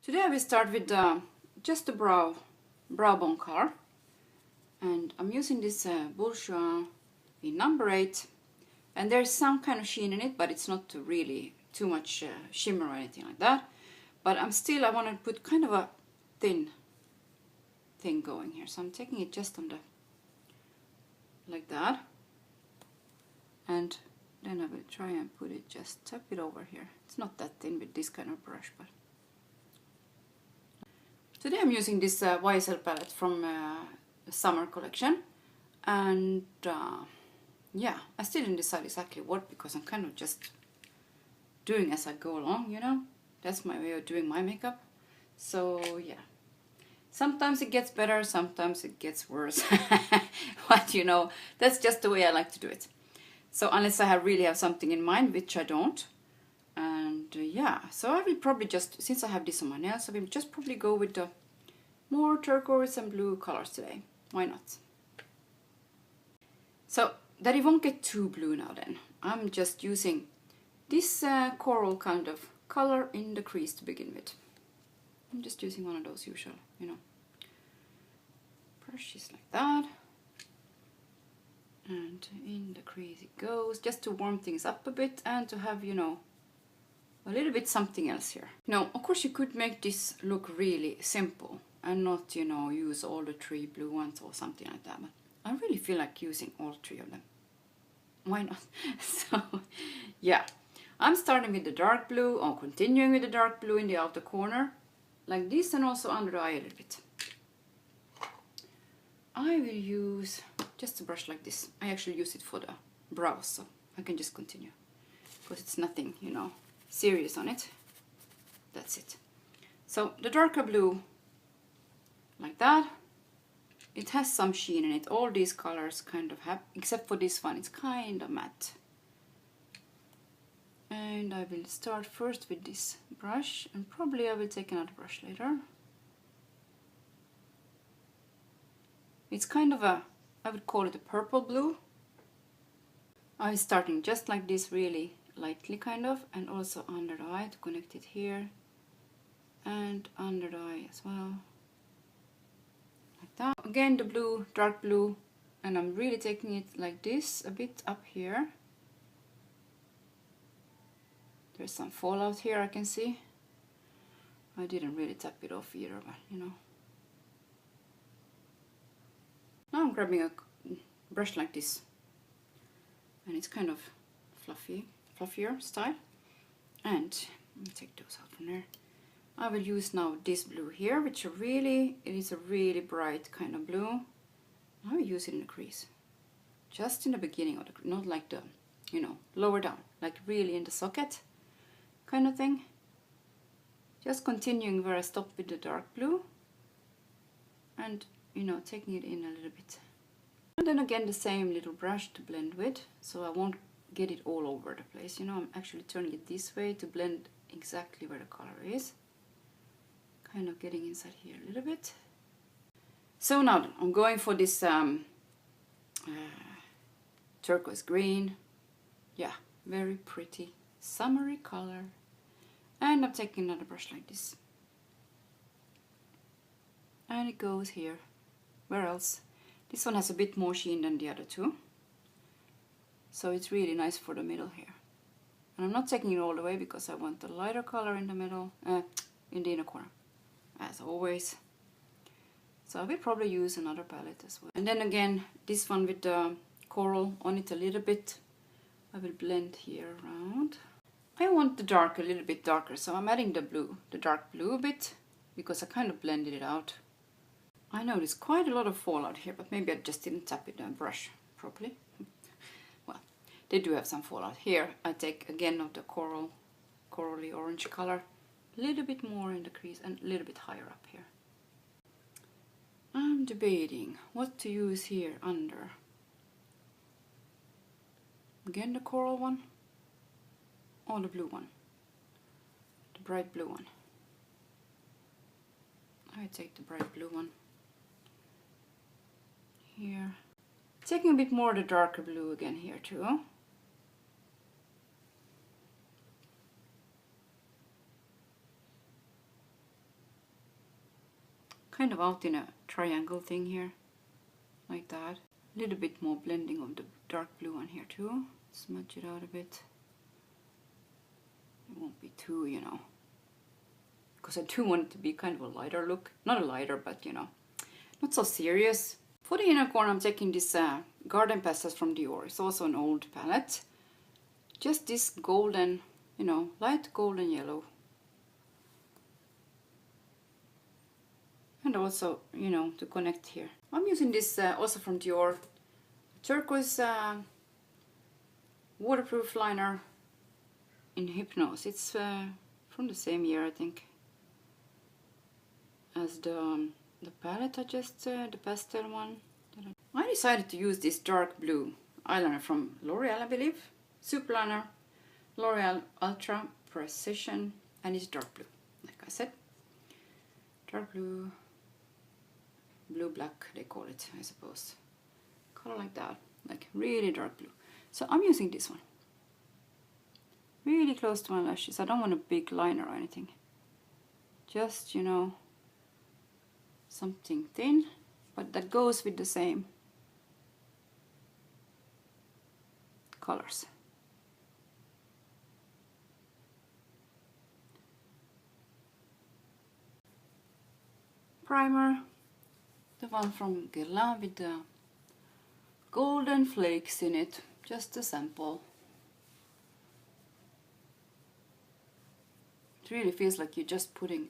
Today I will start with just a brow bone color, and I'm using this Bourjois in number 8, and there's some kind of sheen in it, but it's not really too much shimmer or anything like that. But I want to put kind of a thin thing going here, so I'm taking it just on the like that, and then I will try and put it, just tap it over here. It's not that thin with this kind of brush, but today I'm using this YSL palette from the summer collection, and yeah, I still didn't decide exactly what, because I'm kind of just doing as I go along, you know. That's my way of doing my makeup. So yeah, sometimes it gets better, sometimes it gets worse. But you know, that's just the way I like to do it. So unless I really have something in mind, which I don't. And yeah, so I will probably just, since I have this on my nails, I will just probably go with the more turquoise and blue colors today. Why not? So that it won't get too blue now then, I'm just using this coral kind of color in the crease to begin with. I'm just using one of those usual, you know, brushes like that. And in the crease it goes, just to warm things up a bit and to have, you know, a little bit something else here. Now, of course you could make this look really simple and not, you know, use all the 3 blue ones or something like that. But I really feel like using all 3 of them. Why not? So, yeah. I'm starting with the dark blue, or continuing with the dark blue in the outer corner, like this, and also under the eye a little bit. I will use just a brush like this. I actually use it for the brows, so I can just continue, because it's nothing, you know, serious on it. That's it. So the darker blue, like that. It has some sheen in it. All these colors kind of have, except for this one, it's kind of matte. And I will start first with this brush, and probably I will take another brush later. It's kind of a, I would call it a purple blue. I'm starting just like this, really lightly kind of, and also under the eye to connect it here, and under the eye as well. Like that. Again the blue, dark blue, and I'm really taking it like this, a bit up here. There's some fallout here, I can see. I didn't really tap it off either, but you know. Now I'm grabbing a brush like this, and it's kind of fluffier style. And let me take those out from there. I will use now this blue here, which it is a really bright kind of blue. I will use it in the crease, just in the beginning of the, not like the, you know, lower down, like really in the socket kind of thing. Just continuing where I stopped with the dark blue, and you know, taking it in a little bit. And then again the same little brush to blend with, so I won't get it all over the place. You know, I'm actually turning it this way to blend exactly where the color is. Kind of getting inside here a little bit. So now then, I'm going for this turquoise green. Yeah, very pretty summery color. And I'm taking another brush like this. And it goes here. Where else? This one has a bit more sheen than the other two. So it's really nice for the middle here. And I'm not taking it all the way because I want the lighter color in the middle, in the inner corner, as always. So I will probably use another palette as well. And then again, this one with the coral on it a little bit. I will blend here around. I want the dark a little bit darker, so I'm adding the blue, the dark blue a bit, because I kind of blended it out. I know there's quite a lot of fallout here, but maybe I just didn't tap it and brush properly. Well, they do have some fallout here. I take again of the corally orange color, a little bit more in the crease and a little bit higher up here. I'm debating what to use here under. Again the coral one, or the blue one, the bright blue one. I take the bright blue one here. Taking a bit more of the darker blue again here too. kind of out in a triangle thing here, like that. A little bit more blending of the dark blue on here too. Smudge it out a bit. It won't be too, you know, because I do want it to be kind of a lighter look. Not a lighter, but you know, not so serious. For the inner corner, I'm taking this Garden Pastels from Dior. It's also an old palette. Just this golden, you know, light golden yellow. And also, you know, to connect here. I'm using this also from Dior turquoise waterproof liner in Hypnose. It's from the same year, I think, as the palette I just, the pastel one. I decided to use this dark blue eyeliner from L'Oreal, I believe. Super liner, L'Oreal Ultra Precision, and it's dark blue, like I said. Dark blue, blue black they call it, I suppose. Color like that, like really dark blue. So I'm using this one. Really close to my lashes. I don't want a big liner or anything. Just, you know, something thin, but that goes with the same colors. Primer, the one from Guerlain with the golden flakes in it, just a sample. It really feels like you're just putting,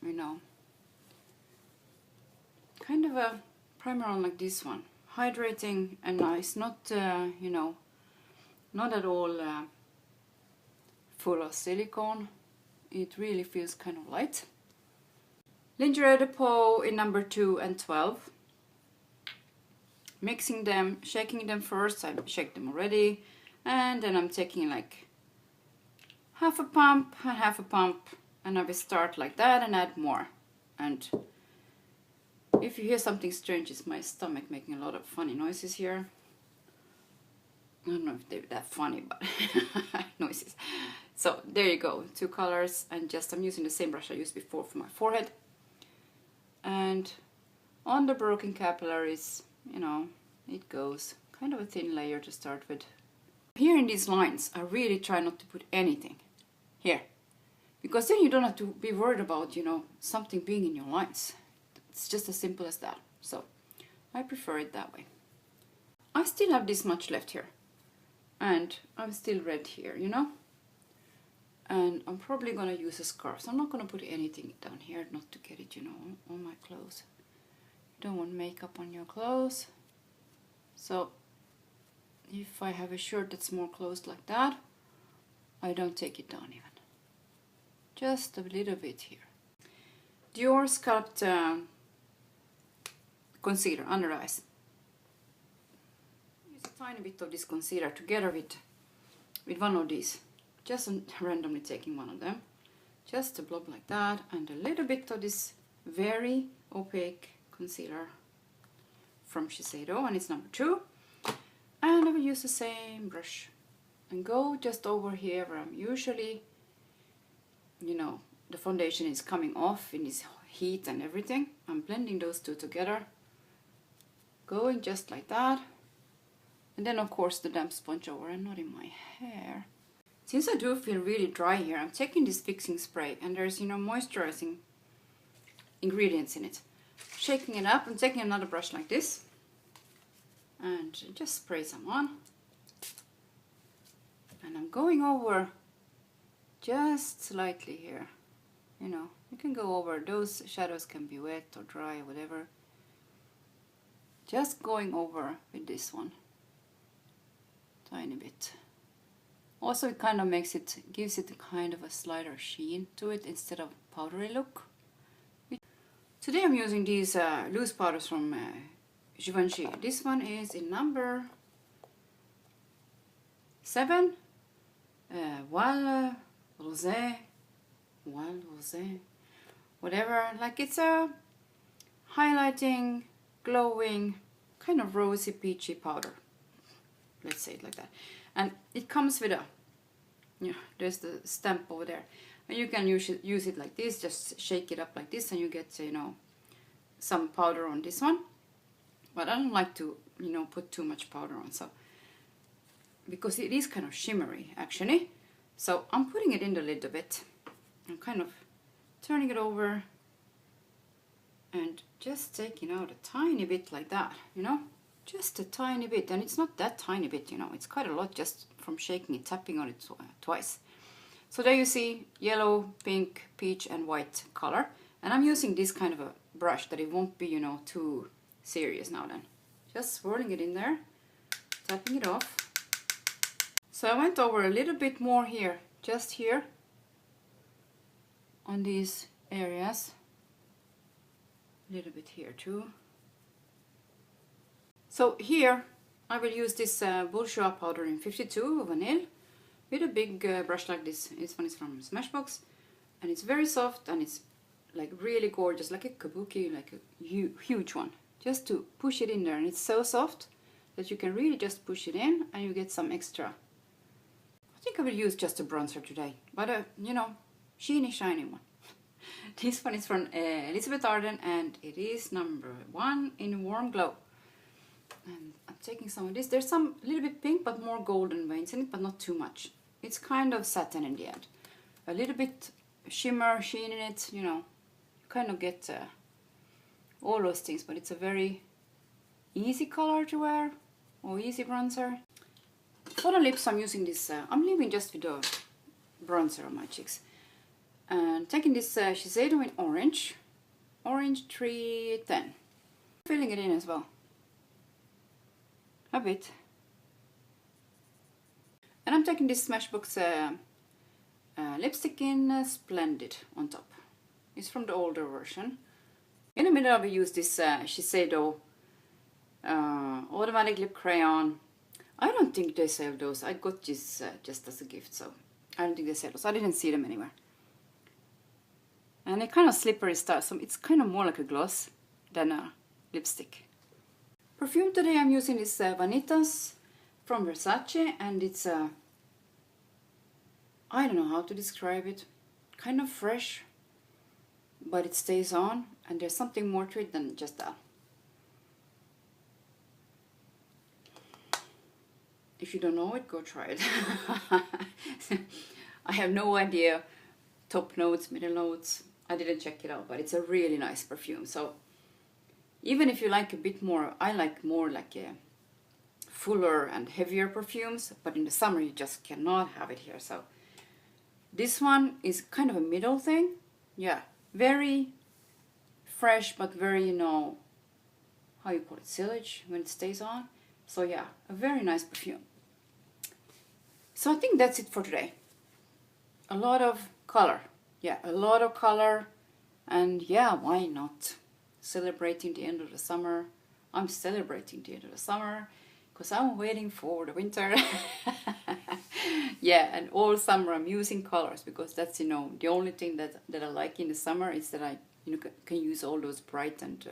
you know, kind of a primer on like this one. Hydrating and nice, not, you know, not at all full of silicone. It really feels kind of light. Lingerie de Peau in number 2 and 12. Mixing them, shaking them first. I shake them already. And then I'm taking like half a pump and half a pump. And I will start like that and add more. And if you hear something strange, it's my stomach making a lot of funny noises here. I don't know if they're that funny, but noises. So there you go, 2 colors, and just I'm using the same brush I used before for my forehead. And on the broken capillaries, you know, it goes kind of a thin layer to start with. Here in these lines, I really try not to put anything here, because then you don't have to be worried about, you know, something being in your lines. It's just as simple as that. So I prefer it that way. I still have this much left here, and I'm still red here, you know, and I'm probably gonna use a scarf. So I'm not gonna put anything down here, not to get it, you know, on my clothes. You don't want makeup on your clothes. So if I have a shirt that's more closed like that, I don't take it down even. Just a little bit here. Dior Sculpt concealer under the eyes. Use a tiny bit of this concealer together with one of these. Just randomly taking one of them. Just a blob like that, and a little bit of this very opaque concealer from Shiseido, and it's number 2. And I will use the same brush and go just over here where I'm usually, you know, the foundation is coming off in this heat and everything. I'm blending those two together, going just like that. And then of course the damp sponge over, and not in my hair. Since I do feel really dry here, I'm taking this fixing spray, and there's, you know, moisturizing ingredients in it. Shaking it up, I'm taking another brush like this and just spray some on. And I'm going over just slightly here. You know, you can go over, those shadows can be wet or dry or whatever. Just going over with this one. Tiny bit. Also it kind of makes it, gives it a kind of a slighter sheen to it instead of powdery look. Today I'm using these loose powders from Givenchy. This one is in number 7. Voile Rosé, whatever. Like, it's a highlighting, glowing, kind of rosy peachy powder. Let's say it like that. And it comes with a, yeah, there's the stamp over there. And you can use it like this, just shake it up like this, and you get, you know, some powder on this one, but I don't like to, you know, put too much powder on, so because it is kind of shimmery actually. So I'm putting it in a little bit. I'm kind of turning it over and just taking out a tiny bit like that, you know, just a tiny bit. And it's not that tiny bit, you know, it's quite a lot just from shaking it, tapping on it twice. So there you see yellow, pink, peach and white color. And I'm using this kind of a brush that it won't be, you know, too serious now then. Just swirling it in there, tapping it off. So I went over a little bit more here, just here on these areas. A little bit here too. So here I will use this Bourjois powder in 52 vanille with a big brush like this. This one is from Smashbox and it's very soft and it's like really gorgeous, like a kabuki, like a huge one. Just to push it in there, and it's so soft that you can really just push it in and you get some extra. I think I will use just a bronzer today, but you know, sheeny shiny one. This one is from Elizabeth Arden and it is #1 in Warm Glow. And I'm taking some of this. There's some little bit pink but more golden veins in it, but not too much. It's kind of satin in the end. A little bit shimmer, sheen in it, you know. You kind of get all those things, but it's a very easy color to wear or easy bronzer. For the lips I'm using this, I'm leaving just with the bronzer on my cheeks. And taking this Shiseido in orange 310. Filling it in as well. A bit. And I'm taking this Smashbox lipstick in Splendid on top. It's from the older version. In the middle I will use this Shiseido automatic lip crayon. I don't think they sell those. I got this just as a gift, so I don't think they sell those. I didn't see them anywhere. And it kind of slippery style, so it's kind of more like a gloss than a lipstick. Perfume today I'm using this Vanitas from Versace, and it's I don't know how to describe it, kind of fresh, but it stays on, and there's something more to it than just that. If you don't know it, go try it. I have no idea top notes, middle notes. I didn't check it out, but it's a really nice perfume. So even if you like a bit more, I like more like a fuller and heavier perfumes, but in the summer you just cannot have it here. So this one is kind of a middle thing. Yeah, very fresh, but very, you know, how you call it, silage when it stays on. So yeah, a very nice perfume. So I think that's it for today. A lot of color. Yeah, a lot of color. And yeah, why not? Celebrating the end of the summer. I'm celebrating the end of the summer because I'm waiting for the winter. Yeah, and all summer I'm using colors because that's, you know, the only thing that I like in the summer is that I, you know, can use all those bright and